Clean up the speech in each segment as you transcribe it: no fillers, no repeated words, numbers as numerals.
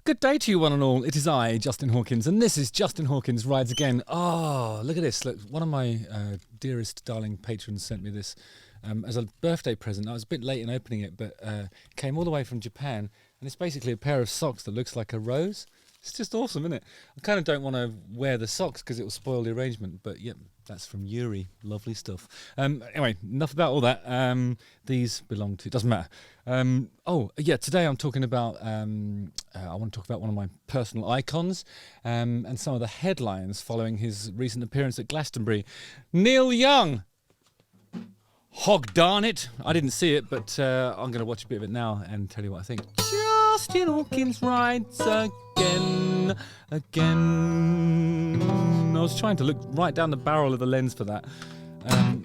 Good day to you, one and all. It is I, Justin Hawkins, and this is Justin Hawkins Rides Again. Oh, look at this. Look, one of my dearest, darling patrons sent me this as a birthday present. I was a bit late in opening it, but it came all the way from Japan, and it's basically a pair of socks that looks like a rose. It's just awesome, isn't it? I kind of don't want to wear the socks because it will spoil the arrangement, but yep, that's from Yuri. Lovely stuff. Anyway, enough about all that. These belong to... Doesn't matter. Today I'm talking about... I want to talk about one of my personal icons and some of the headlines following his recent appearance at Glastonbury. Neil Young! Hog darn it! I didn't see it, but I'm going to watch a bit of it now and tell you what I think. Justin Hawkins rides again. I was trying to look right down the barrel of the lens for that.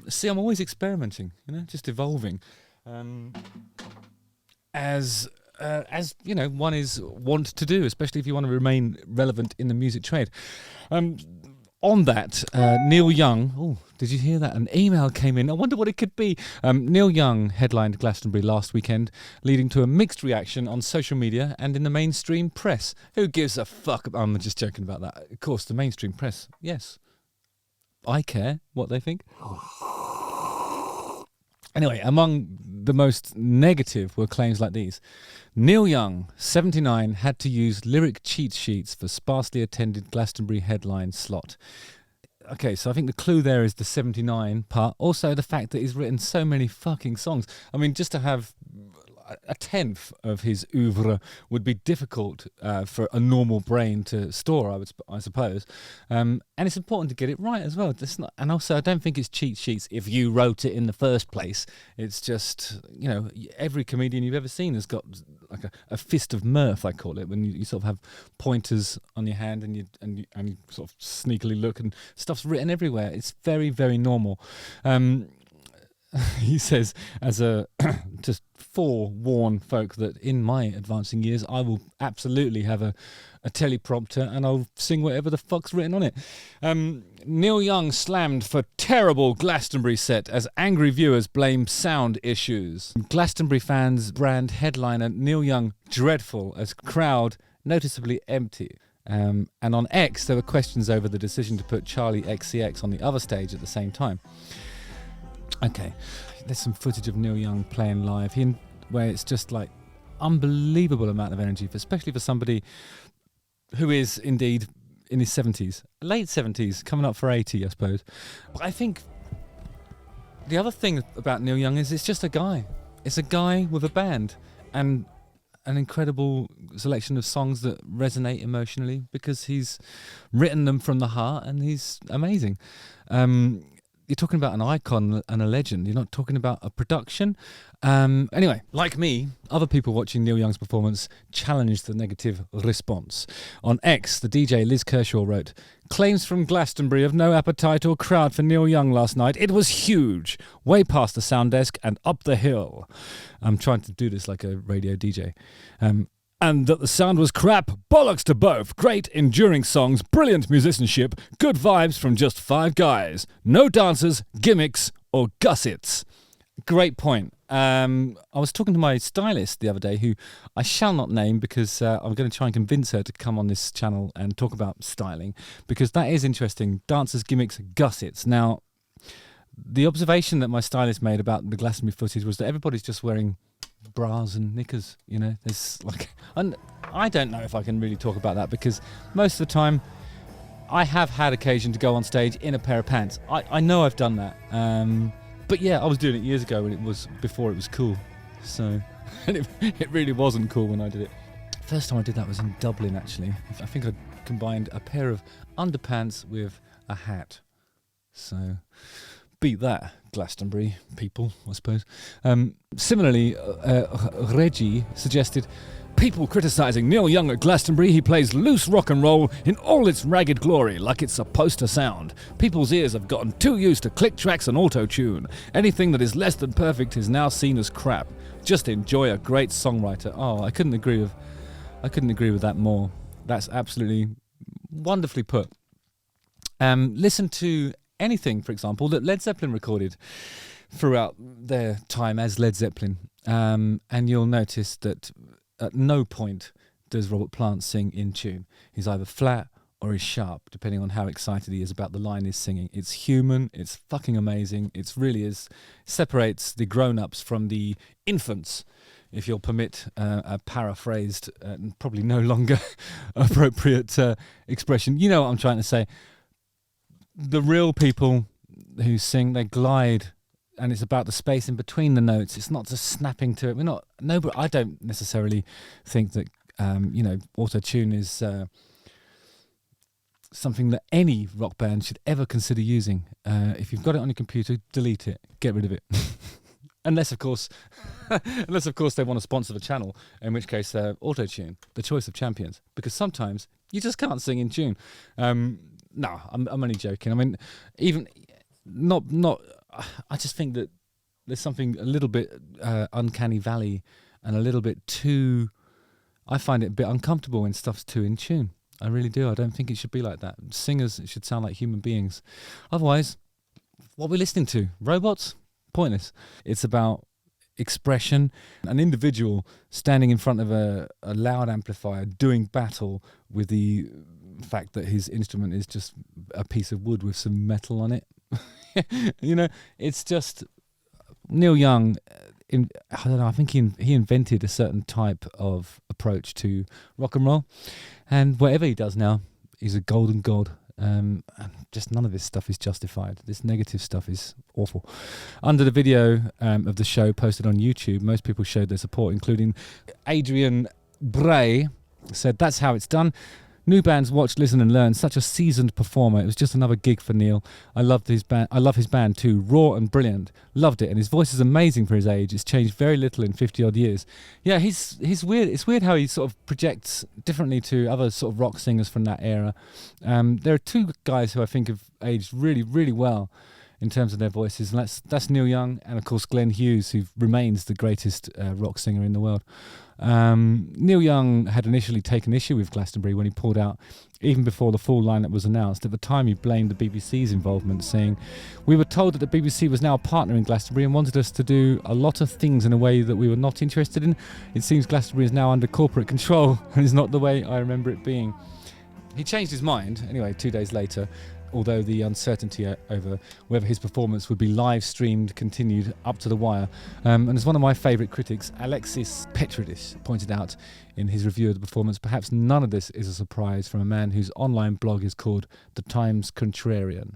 See, I'm always experimenting, just evolving. As you know, one is wont to do, especially if you want to remain relevant in the music trade. On that, Neil Young... Oh, did you hear that? An email came in. I wonder what it could be. Neil Young headlined Glastonbury last weekend, leading to a mixed reaction on social media and in the mainstream press. Who gives a fuck? I'm just joking about that. Of course, the mainstream press, yes. I care what they think. Anyway, among the most negative were claims like these. Neil Young, 79, had to use lyric cheat sheets for sparsely attended Glastonbury headline slot. Okay, so I think the clue there is the 79 part. Also, the fact that he's written so many fucking songs. I mean, just to have a tenth of his oeuvre would be difficult for a normal brain to store, I suppose. And it's important to get it right as well. And also, I don't think it's cheat sheets if you wrote it in the first place. It's just, every comedian you've ever seen has got like a fist of mirth, I call it, when you sort of have pointers on your hand and you sort of sneakily look and stuff's written everywhere. It's very, very normal. He says, as a just forewarn folk, that in my advancing years I will absolutely have a teleprompter and I'll sing whatever the fuck's written on it. Neil Young slammed for terrible Glastonbury set as angry viewers blame sound issues. Glastonbury fans brand headliner Neil Young dreadful as crowd noticeably empty. And on X there were questions over the decision to put Charlie XCX on the other stage at the same time. Okay, there's some footage of Neil Young playing live where it's just like unbelievable amount of energy, especially for somebody who is indeed in his 70s, late 70s, coming up for 80, I suppose. But I think the other thing about Neil Young is it's just a guy. It's a guy with a band and an incredible selection of songs that resonate emotionally because he's written them from the heart and he's amazing. You're talking about an icon and a legend. You're not talking about a production. Anyway, like me, other people watching Neil Young's performance challenged the negative response. On X, the DJ Liz Kershaw wrote, "Claims from Glastonbury of no appetite or crowd for Neil Young last night. It was huge. Way past the sound desk and up the hill." I'm trying to do this like a radio DJ. And that the sound was crap, bollocks to both. Great, enduring songs, brilliant musicianship, good vibes from just 5 guys. No dancers, gimmicks, or gussets. Great point. I was talking to my stylist the other day, who I shall not name because I'm going to try and convince her to come on this channel and talk about styling, because that is interesting. Dancers, gimmicks, gussets. Now, the observation that my stylist made about the Glastonbury footage was that everybody's just wearing bras and knickers, there's like, and I don't know if I can really talk about that because most of the time I have had occasion to go on stage in a pair of pants. I know I've done that, but yeah, I was doing it years ago when it was before it was cool, so and it really wasn't cool when I did it. First time I did that was in Dublin, actually. I think I combined a pair of underpants with a hat, so beat that, Glastonbury people, I suppose. Similarly, Reggie suggested, "People criticising Neil Young at Glastonbury. He plays loose rock and roll in all its ragged glory, like it's supposed to sound. People's ears have gotten too used to click tracks and auto-tune. Anything that is less than perfect is now seen as crap. Just enjoy a great songwriter." Oh, I couldn't agree with that more. That's absolutely wonderfully put. Listen to anything, for example, that Led Zeppelin recorded throughout their time as Led Zeppelin, and you'll notice that at no point does Robert Plant sing in tune. He's either flat or he's sharp, depending on how excited he is about the line he's singing. It's human. It's fucking amazing. It really is. Separates the grown-ups from the infants, if you'll permit a paraphrased and probably no longer appropriate expression. You know what I'm trying to say. The real people who sing, they glide, and it's about the space in between the notes. It's not just snapping to it. But I don't necessarily think that auto-tune is something that any rock band should ever consider using. If you've got it on your computer, delete it, get rid of it. Unless of course they want to sponsor the channel, in which case auto-tune, the choice of champions, because sometimes you just can't sing in tune. No, I'm only joking. I mean, even not. I just think that there's something a little bit uncanny valley and a little bit too. I find it a bit uncomfortable when stuff's too in tune. I really do. I don't think it should be like that. Singers should sound like human beings. Otherwise, what are we listening to? Robots? Pointless. It's about expression. An individual standing in front of a loud amplifier doing battle with the fact that his instrument is just a piece of wood with some metal on it. It's just Neil Young. I don't know. I think he invented a certain type of approach to rock and roll, and whatever he does now, he's a golden god. And just none of this stuff is justified. This negative stuff is awful. Under the video of the show posted on YouTube, most people showed their support, including Adrian Bray, said, "That's how it's done. New bands watch, listen and learn. Such a seasoned performer. It was just another gig for Neil. I loved his band. I love his band too. Raw and brilliant. Loved it. And his voice is amazing for his age. It's changed very little in 50 odd years." Yeah, he's weird. It's weird how he sort of projects differently to other sort of rock singers from that era. There are two guys who I think have aged really, really well in terms of their voices, and that's Neil Young and of course Glenn Hughes, who remains the greatest rock singer in the world. Neil Young had initially taken issue with Glastonbury when he pulled out even before the full lineup was announced. At the time, he blamed the BBC's involvement, saying, "We were told that the BBC was now a partner in Glastonbury and wanted us to do a lot of things in a way that we were not interested in. It seems Glastonbury is now under corporate control and is not the way I remember it being." He changed his mind, anyway, 2 days later, although the uncertainty over whether his performance would be live streamed continued up to the wire. And as one of my favourite critics, Alexis Petridis, pointed out in his review of the performance, perhaps none of this is a surprise from a man whose online blog is called The Times Contrarian.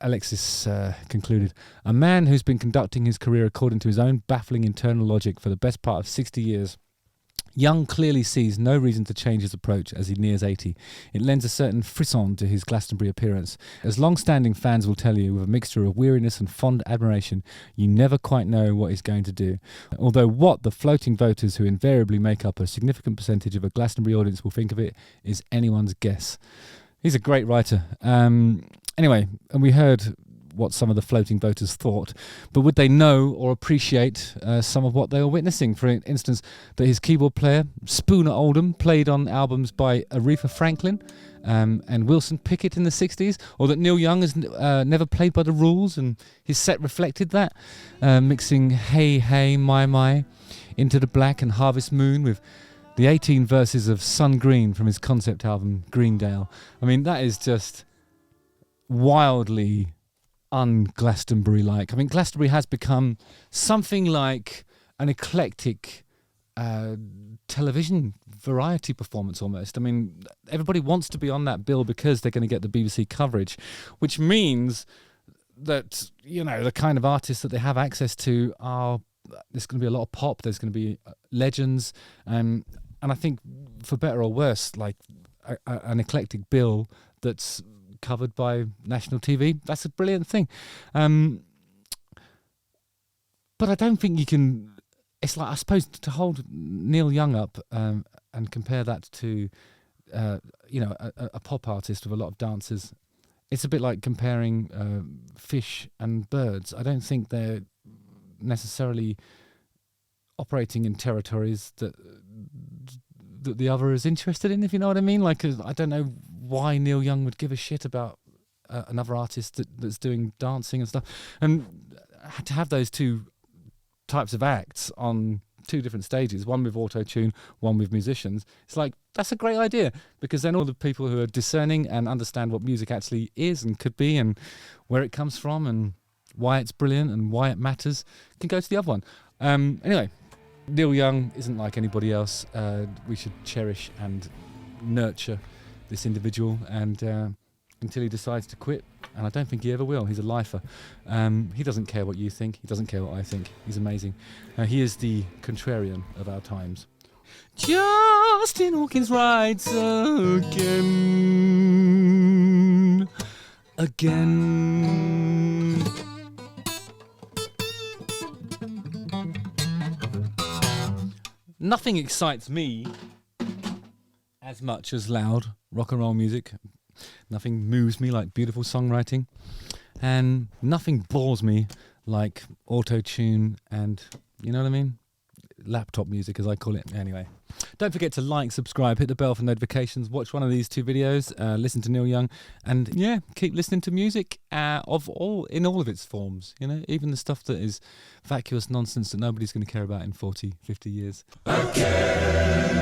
Alexis concluded, "A man who's been conducting his career according to his own baffling internal logic for the best part of 60 years. Young clearly sees no reason to change his approach as he nears 80. It lends a certain frisson to his Glastonbury appearance. As long-standing fans will tell you, with a mixture of weariness and fond admiration, you never quite know what he's going to do. Although what the floating voters who invariably make up a significant percentage of a Glastonbury audience will think of it is anyone's guess." He's a great writer. Anyway, and we heard what some of the floating voters thought, but would they know or appreciate some of what they were witnessing? For instance, that his keyboard player, Spooner Oldham, played on albums by Aretha Franklin and Wilson Pickett in the 60s, or that Neil Young has never played by the rules and his set reflected that, mixing Hey Hey My My, Into the Black and Harvest Moon with the 18 verses of Sun Green from his concept album Greendale. I mean, that is just wildly un-Glastonbury-like. I mean, Glastonbury has become something like an eclectic television variety performance almost. I mean, everybody wants to be on that bill because they're going to get the BBC coverage, which means that, the kind of artists that they have access to are, there's going to be a lot of pop, there's going to be legends, and I think, for better or worse, like an eclectic bill that's covered by national TV. That's a brilliant thing. But I don't think you can. It's like, I suppose, to hold Neil Young up and compare that to a pop artist with a lot of dancers. It's a bit like comparing fish and birds. I don't think they're necessarily operating in territories that the other is interested in, if you know what I mean. Like, I don't know why Neil Young would give a shit about another artist that's doing dancing and stuff. And to have those two types of acts on two different stages, one with auto-tune, one with musicians. It's like, that's a great idea, because then all the people who are discerning and understand what music actually is and could be and where it comes from and why it's brilliant and why it matters can go to the other one. Anyway, Neil Young isn't like anybody else. We should cherish and nurture this individual and until he decides to quit, and I don't think he ever will. He's a lifer. He doesn't care what you think. He doesn't care what I think. He's amazing. He is the contrarian of our times. Justin Hawkins rides again. Nothing excites me as much as loud rock and roll music. Nothing moves me like beautiful songwriting, and nothing bores me like auto-tune and, you know what I mean, laptop music, as I call it. Anyway, don't forget to like, subscribe, hit the bell for notifications, watch one of these two videos, listen to Neil Young, and yeah, keep listening to music in all of its forms, you know, even the stuff that is vacuous nonsense that nobody's going to care about in 40, 50 years. Again.